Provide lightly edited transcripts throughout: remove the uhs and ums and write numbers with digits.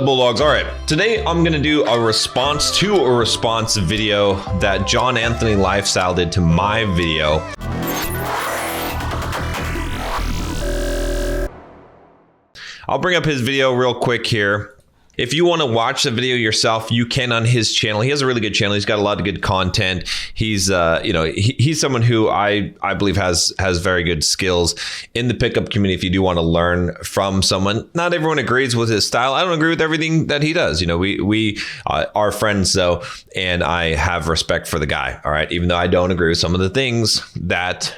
up, Bulldogs? All right, today I'm gonna do a response to a response video that John Anthony Lifestyle did to my video. I'll bring up his video real quick here. If you want to watch the video yourself, you can on his channel. He has a really good channel. He's got a lot of good content. He's, he's someone who I believe has very good skills in the pickup community. If you do want to learn from someone, not everyone agrees with his style. I don't agree with everything that he does. You know, we are friends though, and I have respect for the guy. All right, even though I don't agree with some of the things that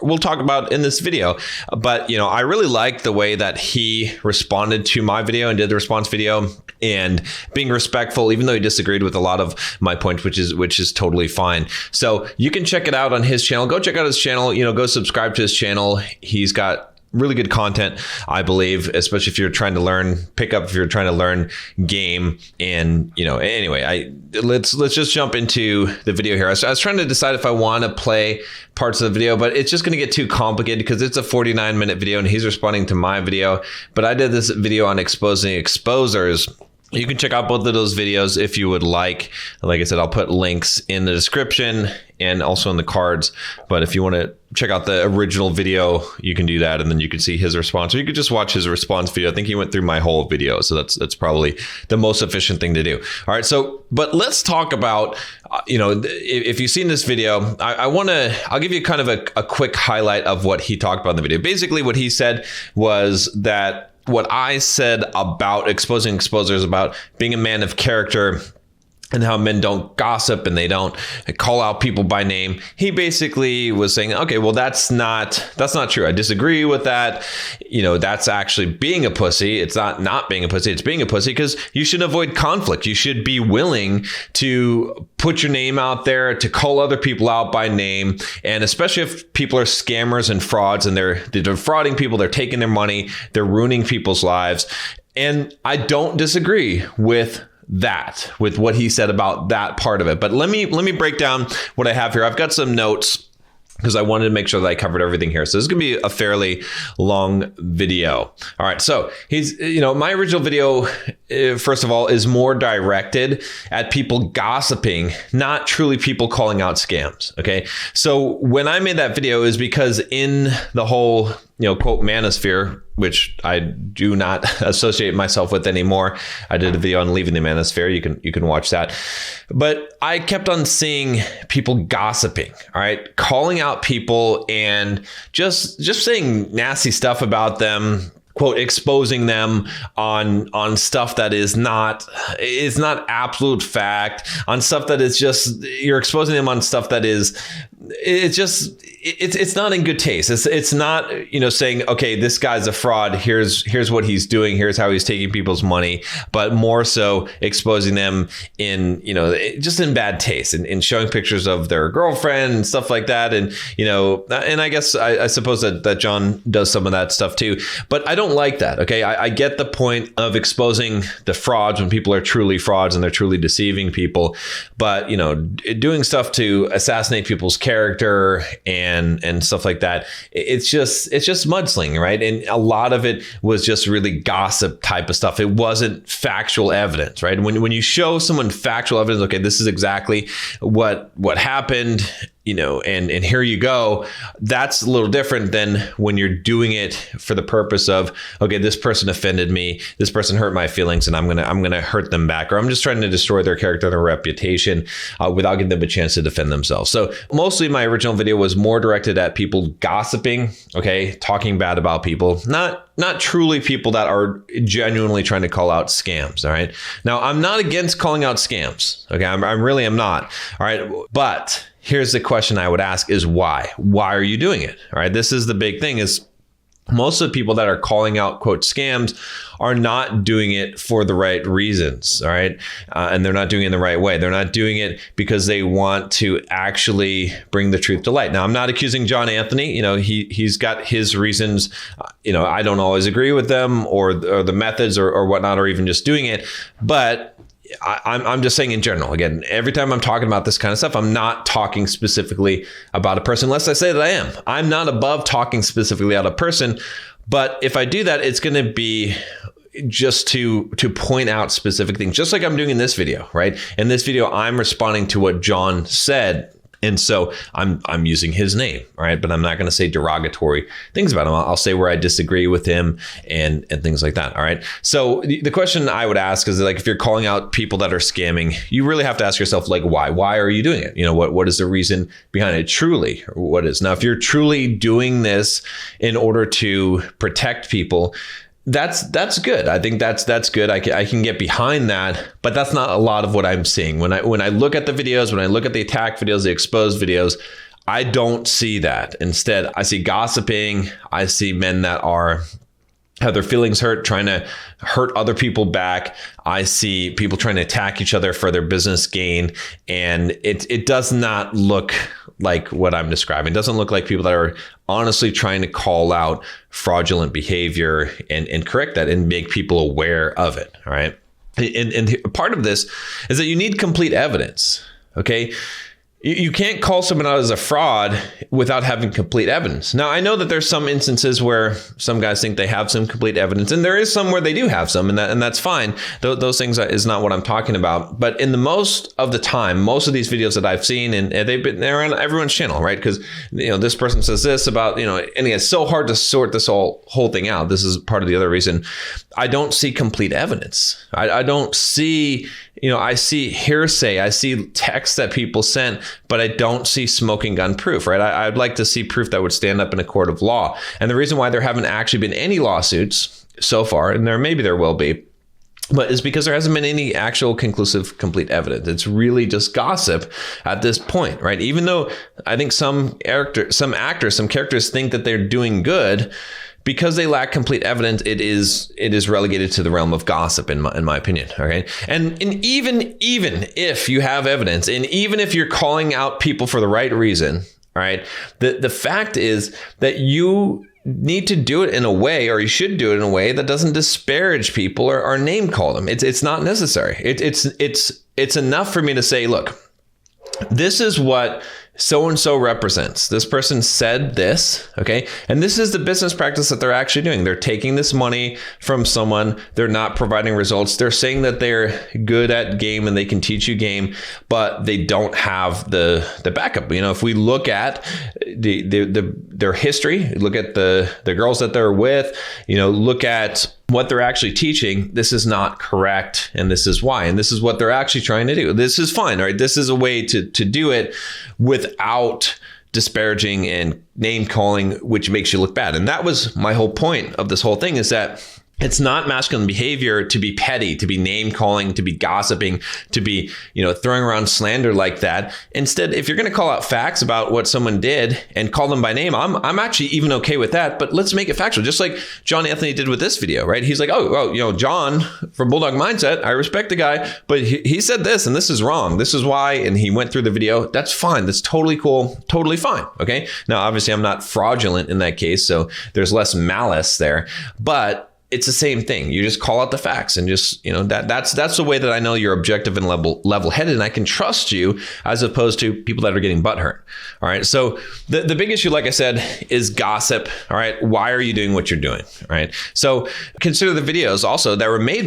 we'll talk about in this video, but you know, I really like the way that he responded to my video and did the response video. And being respectful, even though he disagreed with a lot of my points, which is totally fine. So you can check it out on his channel. Go check out his channel. You know, go subscribe to his channel. He's got really good content, I believe, especially if you're trying to learn pickup, if you're trying to learn game. And you know, anyway, let's just jump into the video here. I was trying to decide if I want to play parts of the video, but it's just going to get too complicated because it's a 49-minute video and he's responding to my video. But I did this video on exposing exposers. You can check out both of those videos if you would like. Like I said, I'll put links in the description and also in the cards. But if you want to check out the original video, you can do that, and then you can see his response. Or you could just watch his response video. I think he went through my whole video, so that's probably the most efficient thing to do. All right, so but let's talk about if you've seen this video, I'll give you kind of a quick highlight of what he talked about in the video. Basically, what he said was that what I said about exposing exposers, about being a man of character and how men don't gossip and they don't call out people by name. He basically was saying, okay, well, that's not true. I disagree with that. You know, that's actually being a pussy. It's not being a pussy. It's being a pussy because you should avoid conflict. You should be willing to put your name out there, to call other people out by name. And especially if people are scammers and frauds and they're defrauding people, they're taking their money, they're ruining people's lives. And I don't disagree with what he said about that part of it. But let me break down what I have here. I've got some notes because I wanted to make sure that I covered everything here. So this is going to be a fairly long video. All right. So my original video, first of all, is more directed at people gossiping, not truly people calling out scams. Okay. So when I made that video is because in the whole, quote, manosphere, which I do not associate myself with anymore. I did a video on leaving the manosphere. You can watch that. But I kept on seeing people gossiping, all right, calling out people and just saying nasty stuff about them, quote, exposing them on stuff that is not absolute fact, on stuff that is just, you're exposing them on stuff that is, it's not in good taste. It's not, saying, okay, this guy's a fraud. Here's what he's doing. Here's how he's taking people's money, but more so exposing them in, just in bad taste and showing pictures of their girlfriend and stuff like that. And, and I guess I suppose that John does some of that stuff too, but I don't like that. Okay. I get the point of exposing the frauds when people are truly frauds and they're truly deceiving people, but, doing stuff to assassinate people's character and stuff like that. It's just mudslinging, right? And a lot of it was just really gossip type of stuff. It wasn't factual evidence, right? When you show someone factual evidence, okay, this is exactly what happened, and here you go. That's a little different than when you're doing it for the purpose of, okay, this person offended me, this person hurt my feelings, and I'm gonna hurt them back, or I'm just trying to destroy their character and their reputation without giving them a chance to defend themselves. So mostly my original video was more directed at people gossiping, okay, talking bad about people, not truly people that are genuinely trying to call out scams. All right. Now, I'm not against calling out scams. Okay. I really am not. All right. But here's the question I would ask is why? Why are you doing it? All right. This is the big thing is most of the people that are calling out, quote, scams are not doing it for the right reasons. All right. And they're not doing it in the right way. They're not doing it because they want to actually bring the truth to light. Now, I'm not accusing John Anthony. He's got his reasons. I don't always agree with them or the methods or whatnot, or even just doing it. But I'm just saying in general, again, every time I'm talking about this kind of stuff, I'm not talking specifically about a person unless I say that I am. I'm not above talking specifically about a person. But if I do that, it's going to be just to point out specific things, just like I'm doing in this video, right? In this video, I'm responding to what John said. And so I'm using his name, right? But I'm not going to say derogatory things about him. I'll say where I disagree with him and things like that. All right. So the question I would ask is, like, if you're calling out people that are scamming, you really have to ask yourself, like, why? Why are you doing it? You know, what is the reason behind it truly? Or what is? Now, if you're truly doing this in order to protect people, that's good. I think that's good. I can get behind that, but that's not a lot of what I'm seeing. When I look at the videos, when I look at the attack videos, the exposed videos, I don't see that. Instead, I see gossiping. I see men that have their feelings hurt, trying to hurt other people back. I see people trying to attack each other for their business gain. And it does not look like what I'm describing. It doesn't look like people that are honestly trying to call out fraudulent behavior and correct that and make people aware of it. All right. And part of this is that you need complete evidence. Okay. You can't call someone out as a fraud without having complete evidence. Now, I know that there's some instances where some guys think they have some complete evidence, and there is some where they do have some, and that's fine. Those things is not what I'm talking about. But in the most of the time, most of these videos that I've seen, and they're on everyone's channel, right? Because this person says this about and it's so hard to sort this whole thing out. This is part of the other reason I don't see complete evidence. I don't see. I see hearsay, I see texts that people sent, but I don't see smoking gun proof, right? I'd like to see proof that would stand up in a court of law. And the reason why there haven't actually been any lawsuits so far, and maybe there will be, but it's because there hasn't been any actual conclusive, complete evidence. It's really just gossip at this point, right? Even though I think some actors, some characters think that they're doing good, because they lack complete evidence, it is relegated to the realm of gossip, in my opinion. Okay, and even if you have evidence, and even if you're calling out people for the right reason, all right, the fact is that you need to do it in a way, or you should do it in a way that doesn't disparage people or name call them. It's not necessary. It's enough for me to say, look, this is what so-and-so represents. This person said this, okay? And this is the business practice that they're actually doing. They're taking this money from someone. They're not providing results. They're saying that they're good at game and they can teach you game, but they don't have the backup. If we look at their history, look at the girls that they're with, look at what they're actually teaching, this is not correct, and this is why, and this is what they're actually trying to do. This is fine, right? This is a way to do it without disparaging and name calling, which makes you look bad. And that was my whole point of this whole thing, is that it's not masculine behavior to be petty, to be name calling, to be gossiping, to be, throwing around slander like that. Instead, if you're going to call out facts about what someone did and call them by name, I'm actually even okay with that. But let's make it factual, just like John Anthony did with this video, right? He's like, John from Bulldog Mindset, I respect the guy, but he said this and this is wrong. This is why. And he went through the video. That's fine. That's totally cool. Totally fine. Okay. Now, obviously, I'm not fraudulent in that case, so there's less malice there, but it's the same thing. You just call out the facts and just, that's the way that I know you're objective and level-headed, and I can trust you, as opposed to people that are getting butthurt. All right. So the big issue, like I said, is gossip. All right. Why are you doing what you're doing? All right. So consider the videos also that were made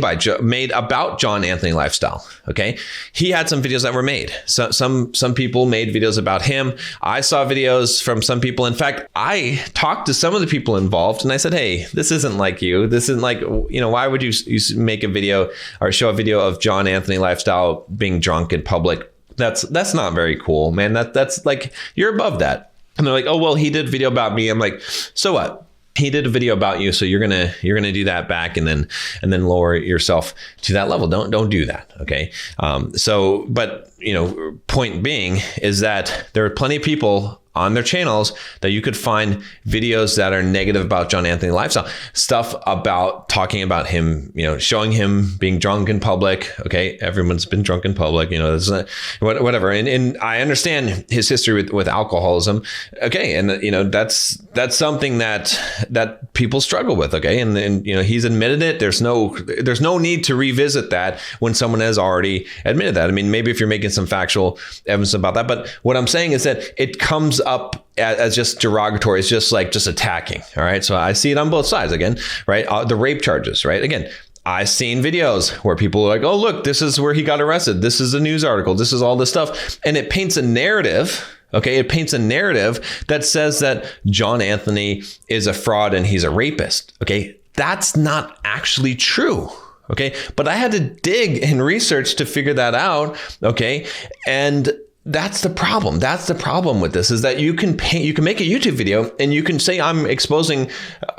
about John Anthony lifestyle. Okay. He had some videos that were made. So some people made videos about him. I saw videos from some people. In fact, I talked to some of the people involved and I said, hey, this isn't like you. This isn't like, why would you make a video or show a video of John Anthony lifestyle being drunk in public? That's not very cool, man. That's like, you're above that. And they're like, oh, well, he did a video about me. I'm like, so what? He did a video about you, so you're gonna do that back, and then lower yourself to that level. Don't do that, okay? But point being is that there are plenty of people on their channels that you could find videos that are negative about John Anthony lifestyle, stuff about talking about him, showing him being drunk in public. Okay. Everyone's been drunk in public, whatever. And I understand his history with alcoholism. Okay. And that's something that people struggle with. Okay. And he's admitted it. There's no need to revisit that when someone has already admitted that. I mean, maybe if you're making some factual evidence about that, but what I'm saying is that it comes up as just derogatory. It's just attacking. All right. So I see it on both sides again, right? The rape charges, right? Again, I've seen videos where people are like, oh, look, this is where he got arrested. This is a news article. This is all this stuff. And it paints a narrative. Okay, it paints a narrative that says that John Anthony is a fraud and he's a rapist. Okay, that's not actually true. Okay, but I had to dig and research to figure that out. Okay, and that's the problem. That's the problem with this, is that you can make a YouTube video and you can say I'm exposing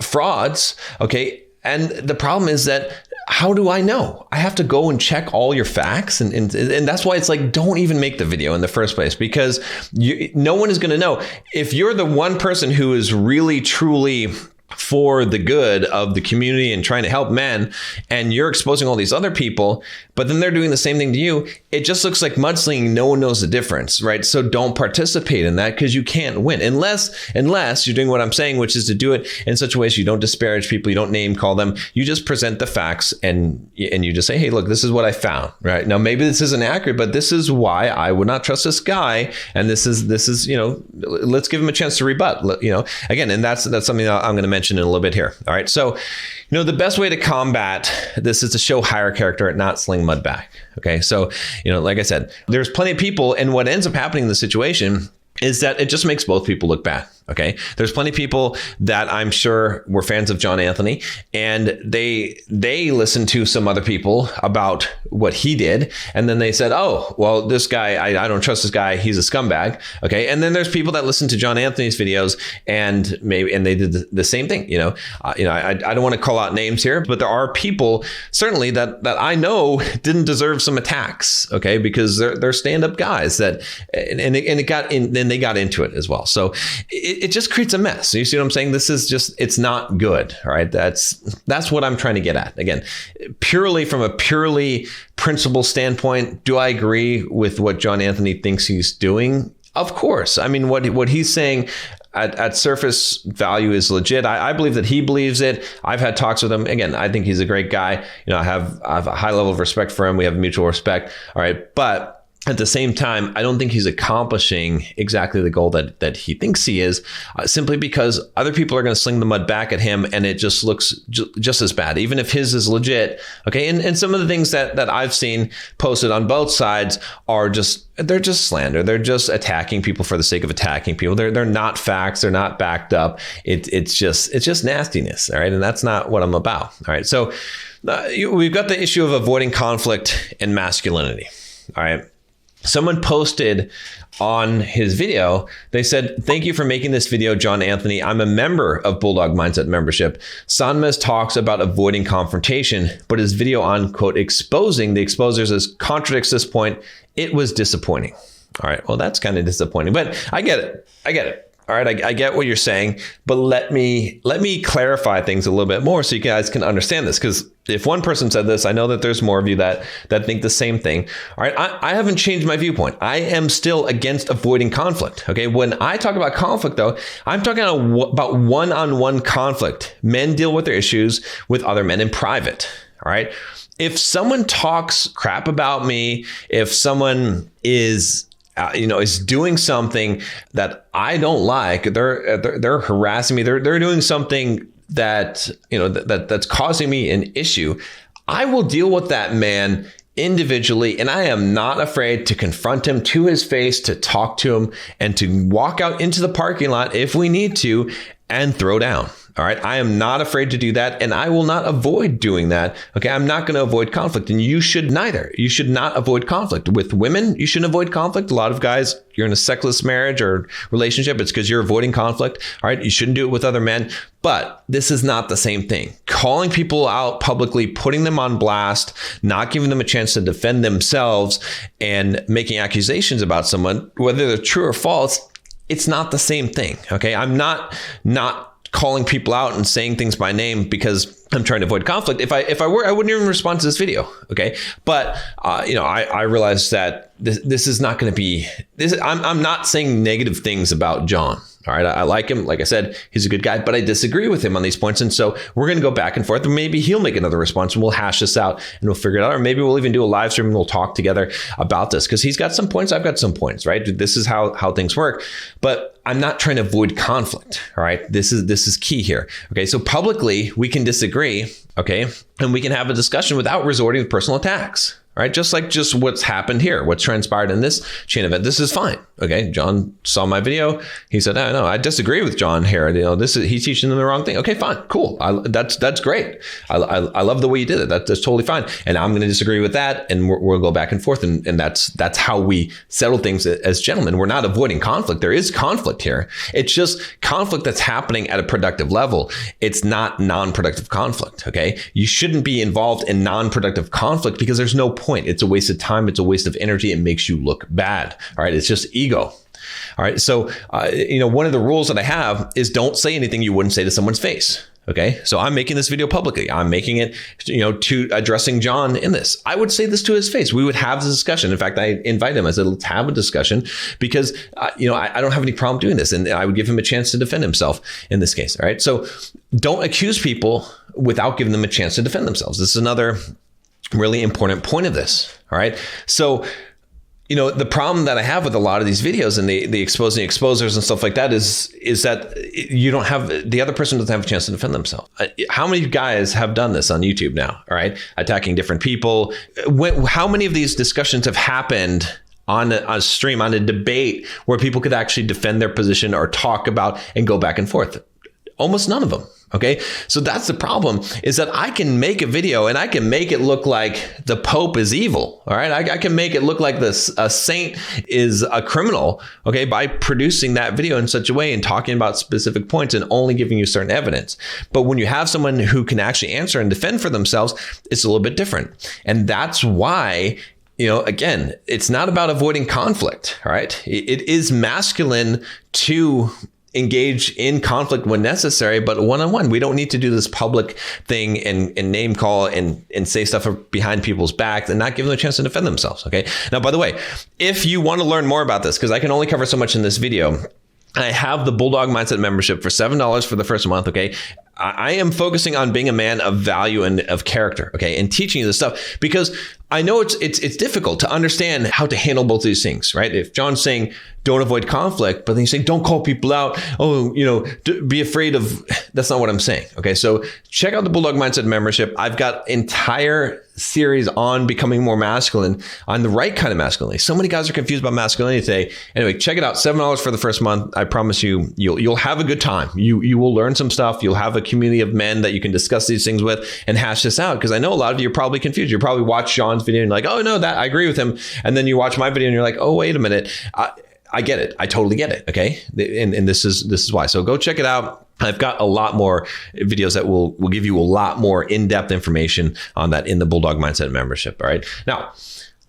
frauds. Okay, and the problem is that, how do I know? I have to go and check all your facts. And that's why it's like, don't even make the video in the first place, because no one is going to know. If you're the one person who is really, truly for the good of the community and trying to help men, and you're exposing all these other people, but then they're doing the same thing to you, it just looks like mudslinging. No one knows the difference, right? So don't participate in that, because you can't win unless you're doing what I'm saying, which is to do it in such a way so you don't disparage people, you don't name call them, you just present the facts and you just say, hey, look, this is what I found, right? Now, maybe this isn't accurate, but this is why I would not trust this guy, and this is let's give him a chance to rebut, again, and that's something that I'm going to mention in a little bit here. All right, so the best way to combat this is to show higher character and not sling mud back. Okay, so like I said, there's plenty of people, and what ends up happening in the situation is that it just makes both people look bad. Okay, there's plenty of people that I'm sure were fans of John Anthony, and they listened to some other people about what he did, and then they said, oh, well, this guy, I don't trust this guy, he's a scumbag. Okay, and then there's people that listen to John Anthony's videos and they did the same thing. I don't want to call out names here, but there are people certainly that I know didn't deserve some attacks. Okay, because they're stand-up guys that and it got in, then they got into it as well. So it just creates a mess. You see what I'm saying? This is just, it's not good. All right. That's what I'm trying to get at. Again, from a purely principle standpoint, do I agree with what John Anthony thinks he's doing? Of course. I mean, what he's saying at surface value is legit. I believe that he believes it. I've had talks with him. Again, I think he's a great guy. I have a high level of respect for him. We have mutual respect. All right. But at the same time, I don't think he's accomplishing exactly the goal that he thinks he is, simply because other people are going to sling the mud back at him, and it just looks just as bad, even if his is legit. Okay, and some of the things that I've seen posted on both sides are they're just slander. They're just attacking people for the sake of attacking people. They're not facts. They're not backed up. It's just nastiness. All right, and that's not what I'm about. All right, so we've got the issue of avoiding conflict and masculinity. All right. Someone posted on his video, they said, thank you for making this video, John Anthony. I'm a member of Bulldog Mindset membership. Sanmez talks about avoiding confrontation, but his video on, quote, exposing the exposers contradicts this point. It was disappointing. All right, well, that's kind of disappointing, but I get it. All right, I get what you're saying, but let me clarify things a little bit more so you guys can understand this. Because if one person said this, I know that there's more of you that think the same thing. All right, I haven't changed my viewpoint. I am still against avoiding conflict. Okay, when I talk about conflict, though, I'm talking about one-on-one conflict. Men deal with their issues with other men in private. All right, if someone talks crap about me, if someone is doing something that I don't like, they're harassing me, they're doing something that that's causing me an issue, I will deal with that man individually, and I am not afraid to confront him to his face, to talk to him, and to walk out into the parking lot if we need to and throw down. All right. I am not afraid to do that, and I will not avoid doing that. Okay. I'm not going to avoid conflict, and you should neither. You should not avoid conflict. With women, you shouldn't avoid conflict. A lot of guys, you're in a sexless marriage or relationship, it's because you're avoiding conflict. All right. You shouldn't do it with other men, but this is not the same thing. Calling people out publicly, putting them on blast, not giving them a chance to defend themselves, and making accusations about someone, whether they're true or false, it's not the same thing. Okay. I'm not calling people out and saying things by name because I'm trying to avoid conflict. If I were, I wouldn't even respond to this video. Okay. But, I realized that this is not going to be this. I'm not saying negative things about John. All right. I like him. Like I said, he's a good guy, but I disagree with him on these points. And so we're going to go back and forth, and maybe he'll make another response and we'll hash this out and we'll figure it out. Or maybe we'll even do a live stream and we'll talk together about this, because he's got some points. I've got some points, right? This is how things work, but I'm not trying to avoid conflict. All right. This is key here. Okay. So publicly we can disagree. Okay. And we can have a discussion without resorting to personal attacks. Right? Just what's happened here, what's transpired in this chain event. This is fine. Okay. John saw my video. He said, no, I disagree with John here. He's teaching them the wrong thing. Okay, fine. Cool. That's great. I love the way you did it. That's totally fine. And I'm going to disagree with that. And we'll go back and forth. And that's how we settle things as gentlemen. We're not avoiding conflict. There is conflict here. It's just conflict that's happening at a productive level. It's not non-productive conflict. Okay. You shouldn't be involved in non-productive conflict because there's no point. It's a waste of time. It's a waste of energy. It makes you look bad. All right. It's just ego. All right. So, one of the rules that I have is don't say anything you wouldn't say to someone's face. Okay. So I'm making this video publicly. I'm making it, to addressing John in this. I would say this to his face. We would have this discussion. In fact, I invite him. I said, let's have a discussion because, I don't have any problem doing this. And I would give him a chance to defend himself in this case. All right. So don't accuse people without giving them a chance to defend themselves. This is another really important point of this. All right. So, the problem that I have with a lot of these videos and the exposing exposers and stuff like that is that you don't have, the other person doesn't have a chance to defend themselves. How many guys have done this on YouTube now? All right. Attacking different people. How many of these discussions have happened on a stream, on a debate where people could actually defend their position or talk about and go back and forth? Almost none of them. Okay. So that's the problem, is that I can make a video and I can make it look like the Pope is evil. All right. I can make it look like a saint is a criminal. Okay. By producing that video in such a way and talking about specific points and only giving you certain evidence. But when you have someone who can actually answer and defend for themselves, it's a little bit different. And that's why, again, it's not about avoiding conflict. All right. It is masculine to engage in conflict when necessary, but one-on-one. We don't need to do this public thing and name call and say stuff behind people's backs and not give them a chance to defend themselves. Okay. Now, by the way, if you want to learn more about this, because I can only cover so much in this video, I have the Bulldog Mindset membership for $7 for the first month. Okay. I am focusing on being a man of value and of character. Okay. And teaching you this stuff because I know it's difficult to understand how to handle both these things, right? If John's saying don't avoid conflict, but then he's saying don't call people out. Oh, be afraid of, that's not what I'm saying. Okay. So check out the Bulldog Mindset membership. I've got entire series on becoming more masculine, on the right kind of masculinity. So many guys are confused about masculinity today. Anyway, check it out. $7 for the first month. I promise you'll have a good time. You will learn some stuff. You'll have a community of men that you can discuss these things with and hash this out. Because I know a lot of you are probably confused. You probably watch John's video and you're like, oh no, that I agree with him. And then you watch my video and you're like, oh, wait a minute. I get it. I totally get it. Okay. And this is why. So go check it out. I've got a lot more videos that will give you a lot more in-depth information on that in the Bulldog Mindset membership. All right. Now,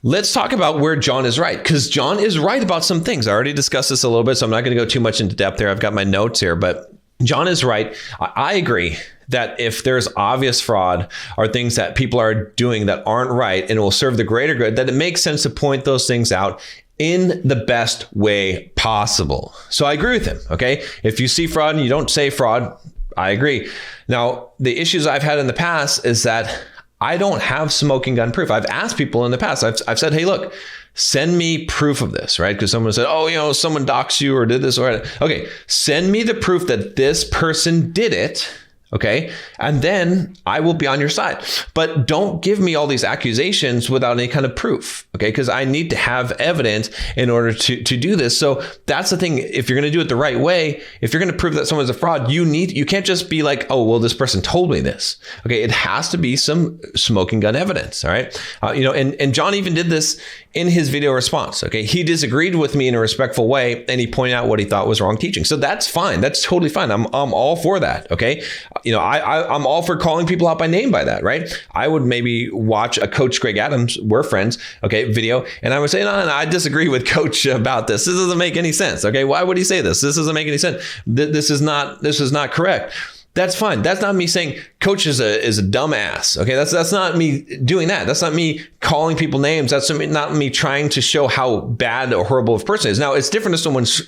let's talk about where John is right, because John is right about some things. I already discussed this a little bit, so I'm not going to go too much into depth there. I've got my notes here, but John is right. I agree that if there's obvious fraud or things that people are doing that aren't right and it will serve the greater good, that it makes sense to point those things out in the best way possible. So I agree with him. Okay. If you see fraud and you don't say fraud, I agree. Now, the issues I've had in the past is that I don't have smoking gun proof. I've asked people in the past, I've said, hey, look, send me proof of this, right? Because someone said, oh, someone doxed you or did this or okay, send me the proof that this person did it. Okay. And then I will be on your side. But don't give me all these accusations without any kind of proof. Okay. Because I need to have evidence in order to do this. So that's the thing. If you're going to do it the right way, if you're going to prove that someone's a fraud, you can't just be like, oh, well, this person told me this. Okay. It has to be some smoking gun evidence. All right. And John even did this in his video response. Okay. He disagreed with me in a respectful way and he pointed out what he thought was wrong teaching. So that's fine. That's totally fine. I'm all for that. Okay. I'm all for calling people out by name by that, right? I would maybe watch a Coach Greg Adams, we're friends, okay, video, and I would say, no, I disagree with Coach about this. This doesn't make any sense. Okay, why would he say this? This doesn't make any sense. This is not correct. That's fine. That's not me saying Coach is a dumbass. Okay, that's not me doing that. That's not me calling people names. That's not me trying to show how bad or horrible of a person is. Now, it's different if someone's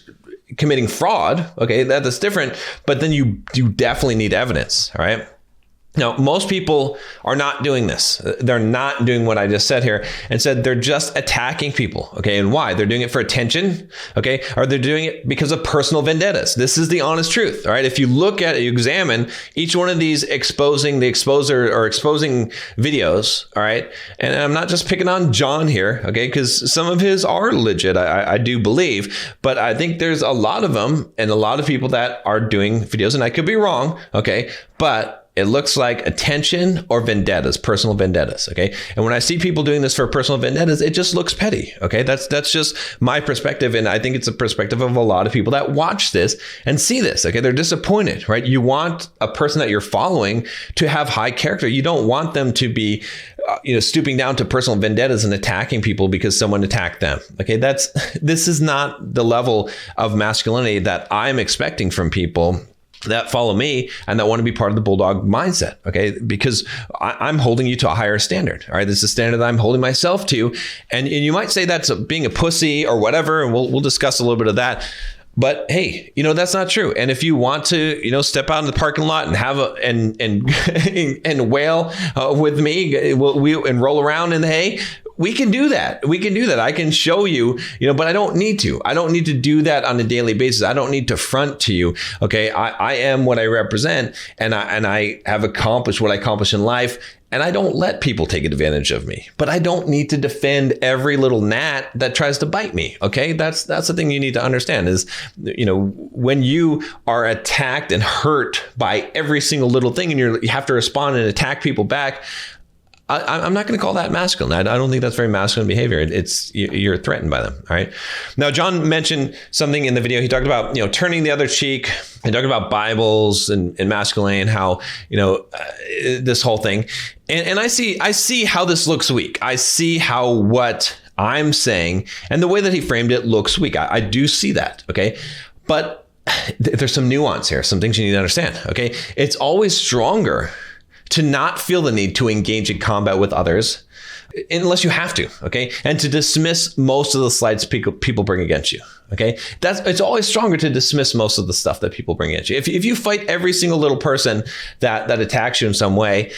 committing fraud, okay, that's different, but then you definitely need evidence, all right? Now, most people are not doing this. They're not doing what I just said here and said they're just attacking people. Okay. And why? They're doing it for attention. Okay. Or they're doing it because of personal vendettas. This is the honest truth. All right. If you look at it, you examine each one of these exposing videos. All right. And I'm not just picking on John here. Okay. Because some of his are legit. I do believe, but I think there's a lot of them and a lot of people that are doing videos, and I could be wrong. Okay. But it looks like attention or vendettas, personal vendettas, okay? And when I see people doing this for personal vendettas, it just looks petty, okay? That's just my perspective, and I think it's a perspective of a lot of people that watch this and see this, okay? They're disappointed, right? You want a person that you're following to have high character. You don't want them to be stooping down to personal vendettas and attacking people because someone attacked them, okay? This is not the level of masculinity that I'm expecting from people that follow me and that want to be part of the Bulldog mindset, okay? Because I'm holding you to a higher standard, all right? This is a standard that I'm holding myself to. And you might say that's being a pussy or whatever, and we'll discuss a little bit of that. But hey, that's not true. And if you want to, step out in the parking lot and have and wail with me, and roll around in the hay, we can do that. I can show you, but I don't need to. I don't need to do that on a daily basis. I don't need to front to you. Okay. I am what I represent, and I have accomplished what I accomplished in life. And I don't let people take advantage of me, but I don't need to defend every little gnat that tries to bite me. Okay. That's the thing you need to understand is, when you are attacked and hurt by every single little thing and you have to respond and attack people back, I'm not going to call that masculine. I don't think that's very masculine behavior. You're threatened by them. All right. Now, John mentioned something in the video. He talked about, turning the other cheek. He talked about Bibles and masculine, how, this whole thing. And I see how this looks weak. I see how what I'm saying and the way that he framed it looks weak. I do see that. Okay. But there's some nuance here, some things you need to understand. Okay. It's always stronger to not feel the need to engage in combat with others unless you have to, okay? And to dismiss most of the slights people bring against you, okay? It's always stronger to dismiss most of the stuff that people bring against you. If you fight every single little person that attacks you in some way,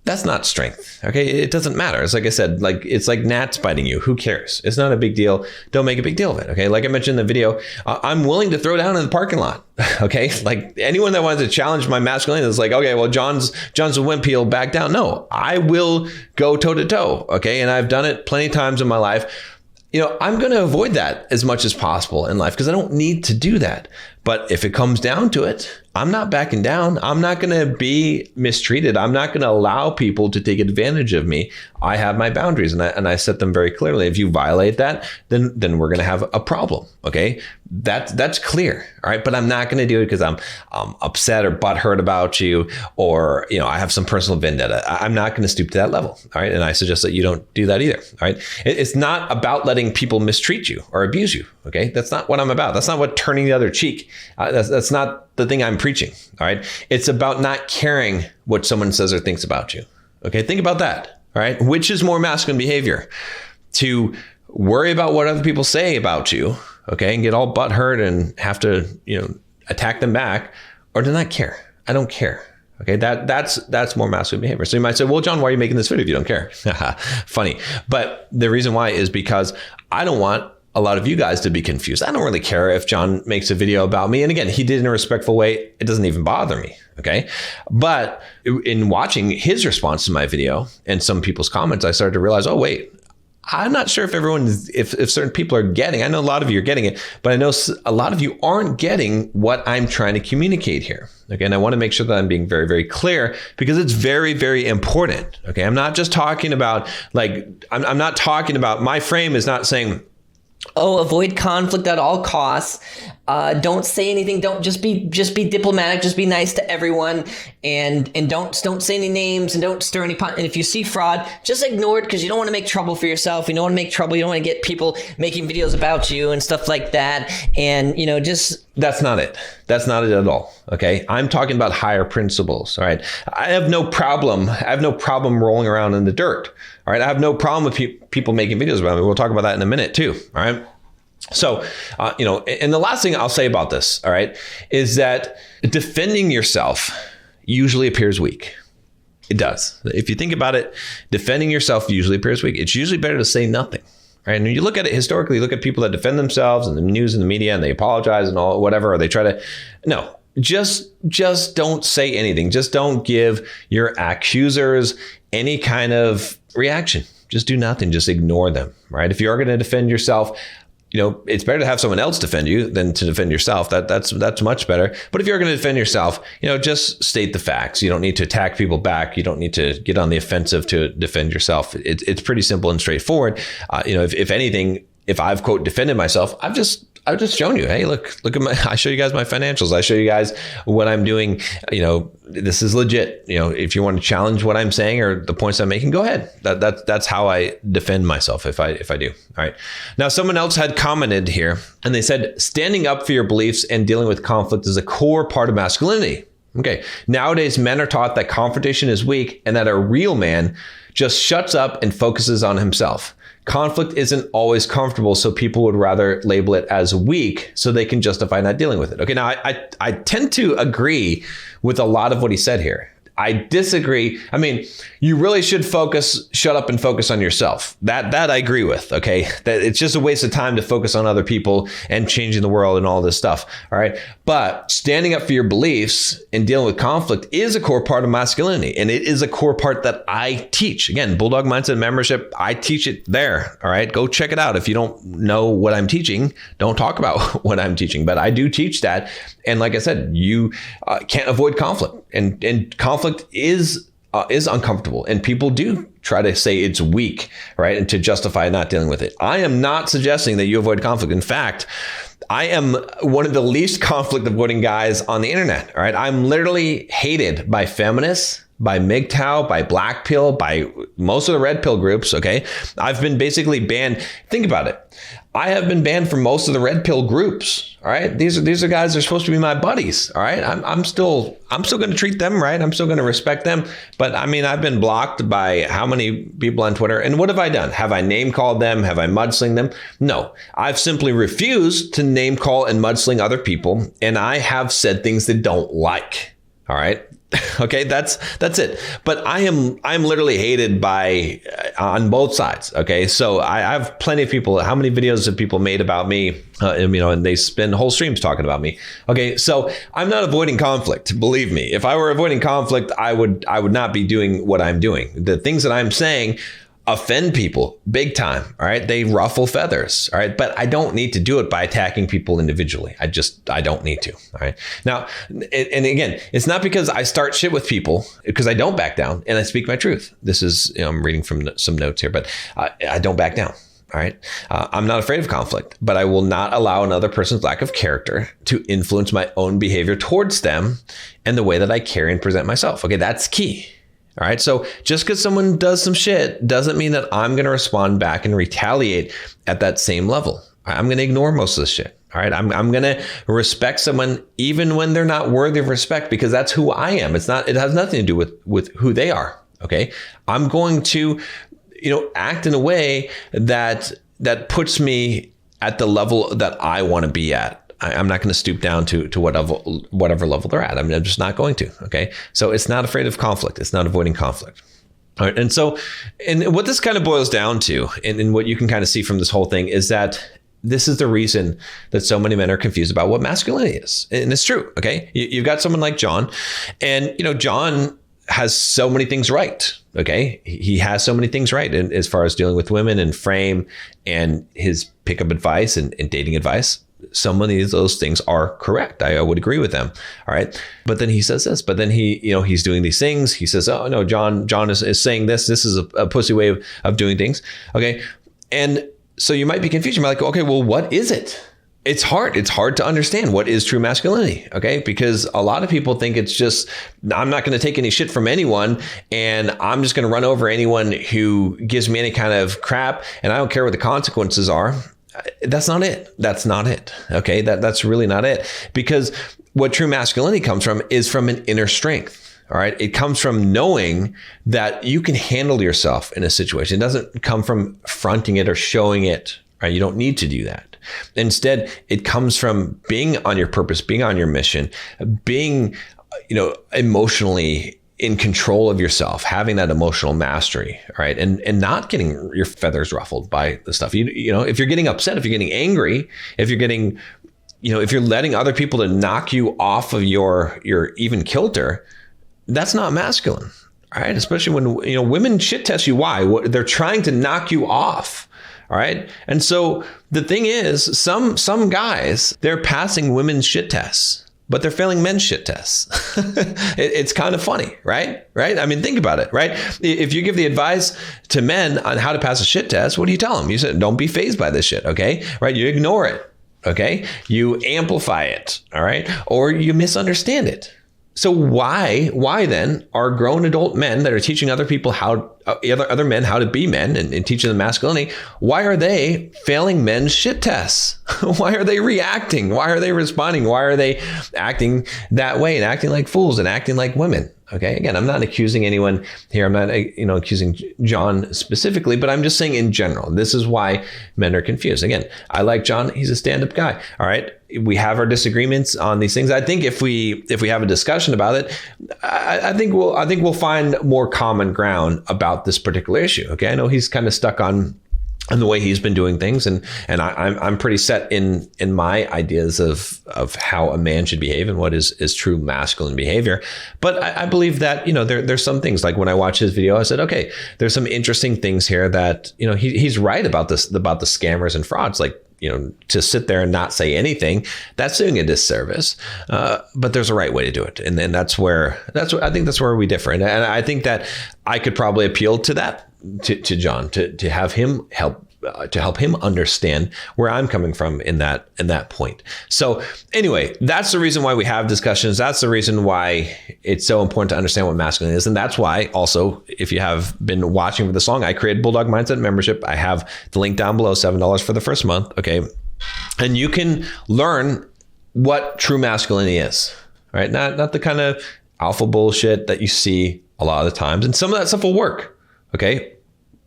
that's not strength, okay? It doesn't matter. It's like I said, it's like gnats biting you. Who cares? It's not a big deal. Don't make a big deal of it, okay? Like I mentioned in the video, I'm willing to throw down in the parking lot, okay? Like anyone that wants to challenge my masculinity is like, okay, well, John's a wimp, he'll back down. No, I will go toe to toe, okay? And I've done it plenty of times in my life. I'm going to avoid that as much as possible in life because I don't need to do that. But if it comes down to it, I'm not backing down. I'm not going to be mistreated. I'm not going to allow people to take advantage of me. I have my boundaries and I set them very clearly. If you violate that, then we're going to have a problem. Okay. That's clear. All right. But I'm not going to do it because I'm upset or butthurt about you, or, I have some personal vendetta. I'm not going to stoop to that level. All right. And I suggest that you don't do that either. All right. It's not about letting people mistreat you or abuse you. Okay. That's not what I'm about. That's not what turning the other cheek. That's not the thing I'm preaching. All right. It's about not caring what someone says or thinks about you. Okay. Think about that. All right. Which is more masculine behavior? To worry about what other people say about you, okay, and get all butthurt and have to, attack them back, or to not care. I don't care. Okay. That's more masculine behavior. So you might say, well, John, why are you making this video if you don't care? Funny. But the reason why is because I don't want a lot of you guys to be confused. I don't really care if John makes a video about me. And again, he did it in a respectful way. It doesn't even bother me. Okay. But in watching his response to my video and some people's comments, I started to realize, oh, wait, I'm not sure if certain people are getting, I know a lot of you are getting it, but I know a lot of you aren't getting what I'm trying to communicate here. Okay. And I want to make sure that I'm being very, very clear because it's very, very important. Okay. I'm not just talking about I'm not talking about, my frame is not saying, oh, avoid conflict at all costs. Don't say anything. Don't just be diplomatic. Just be nice to everyone, and don't say any names and don't stir any pot. And if you see fraud, just ignore it because you don't want to make trouble for yourself. You don't want to make trouble. You don't want to get people making videos about you and stuff like that. And that's not it. That's not it at all. Okay, I'm talking about higher principles. All right, I have no problem rolling around in the dirt. All right, I have no problem with people making videos about me. We'll talk about that in a minute too. All right. So, and the last thing I'll say about this, all right, is that defending yourself usually appears weak. It does. If you think about it, defending yourself usually appears weak. It's usually better to say nothing. Right? And when you look at it historically, look at people that defend themselves in the news and the media, and they apologize and all whatever, or they try to, no, just don't say anything. Just don't give your accusers any kind of reaction. Just do nothing. Just ignore them. Right? If you are going to defend yourself, it's better to have someone else defend you than to defend yourself. That's much better. But if you're going to defend yourself, just state the facts. You don't need to attack people back. You don't need to get on the offensive to defend yourself. It's pretty simple and straightforward. If anything, if I've quote defended myself, I've just shown you, hey, look at I show you guys my financials. I show you guys what I'm doing. This is legit. If you want to challenge what I'm saying or the points I'm making, go ahead. That's how I defend myself if I do. All right. Now, someone else had commented here and they said, standing up for your beliefs and dealing with conflict is a core part of masculinity. Okay. Nowadays, men are taught that confrontation is weak and that a real man just shuts up and focuses on himself. Conflict isn't always comfortable, so people would rather label it as weak so they can justify not dealing with it. Okay, now I tend to agree with a lot of what he said here. I disagree. I mean, you really should shut up and focus on yourself. That I agree with, okay? That it's just a waste of time to focus on other people and changing the world and all this stuff, all right? But standing up for your beliefs and dealing with conflict is a core part of masculinity, and it is a core part that I teach. Again, Bulldog Mindset membership, I teach it there, all right? Go check it out. If you don't know what I'm teaching, don't talk about what I'm teaching, but I do teach that. And like I said, you can't avoid conflict, and conflict is uncomfortable, and people do try to say it's weak, right? And to justify not dealing with it. I am not suggesting that you avoid conflict. In fact, I am one of the least conflict avoiding guys on the internet, all right? I'm literally hated by feminists, by MGTOW, by Black Pill, by most of the Red Pill groups, okay? Going been basically banned. Think about it. I have been banned from most of the Red Pill groups, all right? These are guys that are supposed to be my buddies, all right? I'm still going to treat them right. I'm still going to respect them. But I mean, I've been blocked by how many people on Twitter? And what have I done? Have I name called them? Have I mudslinged them? No, I've simply refused to name call and mudsling other people. And I have said things that don't like, all right? Okay, that's it. But I'm literally hated by on both sides. Okay, so I have plenty of people. How many videos have people made about me? And they spend whole streams talking about me. Okay, so I'm not avoiding conflict. Believe me, if I were avoiding conflict, I would not be doing what I'm doing. The things that I'm saying offend people big time. All right. They ruffle feathers. All right. But I don't need to do it by attacking people individually. I don't need to. All right. Now, and again, it's not because I start shit with people, because I don't back down and I speak my truth. This is, I'm reading from some notes here, but I don't back down. All right. I'm not afraid of conflict, but I will not allow another person's lack of character to influence my own behavior towards them and the way that I carry and present myself. Okay. That's key. All right. So just because someone does some shit doesn't mean that I'm going to respond back and retaliate at that same level. I'm going to ignore most of this shit. All right. I'm going to respect someone even when they're not worthy of respect, because that's who I am. It has nothing to do with who they are. OK, I'm going to, act in a way that puts me at the level that I want to be at. I'm not going to stoop down to whatever level they're at. I'm just not going to. Okay. So it's not afraid of conflict. It's not avoiding conflict. All right. And so, and what this kind of boils down to, and what you can kind of see from this whole thing, is that this is the reason that so many men are confused about what masculinity is. And it's true. Okay. You've got someone like John, and, John has so many things right. Okay. He has so many things right as far as dealing with women and frame and his pickup advice and dating advice. So many of those things are correct. I would agree with them. All right. But then he says this, but then he's doing these things. He says, oh no, John is saying this. This is a pussy way of doing things. Okay. And so you might be confused. You're like, okay, well, what is it? It's hard. It's hard to understand what is true masculinity. Okay. Because a lot of people think it's just, I'm not going to take any shit from anyone, and I'm just going to run over anyone who gives me any kind of crap, and I don't care what the consequences are. That's not it. That's not it. Okay. That's really not it. Because what true masculinity comes from is from an inner strength. All right. It comes from knowing that you can handle yourself in a situation. It doesn't come from fronting it or showing it. Right. You don't need to do that. Instead, it comes from being on your purpose, being on your mission, being, emotionally in control of yourself, having that emotional mastery, right? And not getting your feathers ruffled by the stuff. If you're getting upset, if you're getting angry, if you're getting, if you're letting other people to knock you off of your even kilter, that's not masculine, right? Especially when, women shit test you. Why? They're trying to knock you off. All right. And so the thing is, some guys, they're passing women's shit tests, but they're failing men's shit tests. It's kind of funny, right? Right? I mean, think about it, right? If you give the advice to men on how to pass a shit test, what do you tell them? You said, don't be fazed by this shit, okay? Right? You ignore it, okay? You amplify it, all right? Or you misunderstand it. So why then are grown adult men that are teaching other people other men how to be men and teaching them masculinity, why are they failing men's shit tests? Why are they reacting? Why are they responding? Why are they acting that way and acting like fools and acting like women? Okay. Again, I'm not accusing anyone here. I'm not, accusing John specifically, but I'm just saying in general, this is why men are confused. Again, I like John. He's a stand-up guy. All right. We have our disagreements on these things. I think if we have a discussion about it, I think we'll find more common ground about this particular issue. Okay. I know he's kind of stuck on the way he's been doing things, and I'm pretty set in my ideas of how a man should behave and what is true masculine behavior. But I believe that there's some things, like when I watched his video, I said, okay, there's some interesting things here that he's right about this, about the scammers and frauds. Like, to sit there and not say anything, that's doing a disservice. But there's a right way to do it, and then that's where I think that's where we differ. And I think that I could probably appeal to that. To John, to have him help him understand where I'm coming from in that point. So anyway, that's the reason why we have discussions. That's the reason why it's so important to understand what masculine is. And that's why also, if you have been watching for this long, I created Bulldog Mindset membership. I have the link down below, $7 for the first month. Okay. And you can learn what true masculinity is, right? Not the kind of alpha bullshit that you see a lot of the times. And some of that stuff will work. Okay.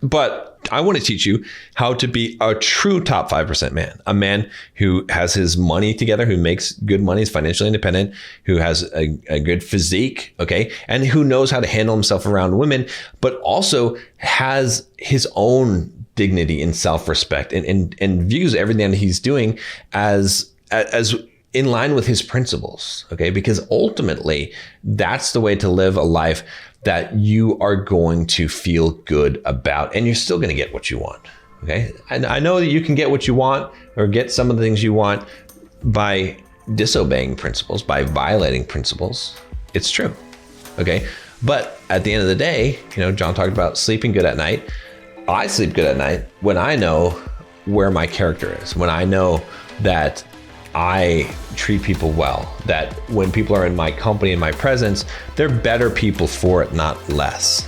But I want to teach you how to be a true top 5% man, a man who has his money together, who makes good money, is financially independent, who has a good physique, okay, and who knows how to handle himself around women, but also has his own dignity and self-respect and views everything that he's doing as in line with his principles, okay? Because ultimately, that's the way to live a life that you are going to feel good about, and you're still going to get what you want, okay? And I know that you can get what you want or get some of the things you want by disobeying principles, by violating principles. It's true, okay? But at the end of the day, John talked about sleeping good at night. I sleep good at night when I know where my character is, when I know that I treat people well, that when people are in my company, in my presence, they're better people for it, not less.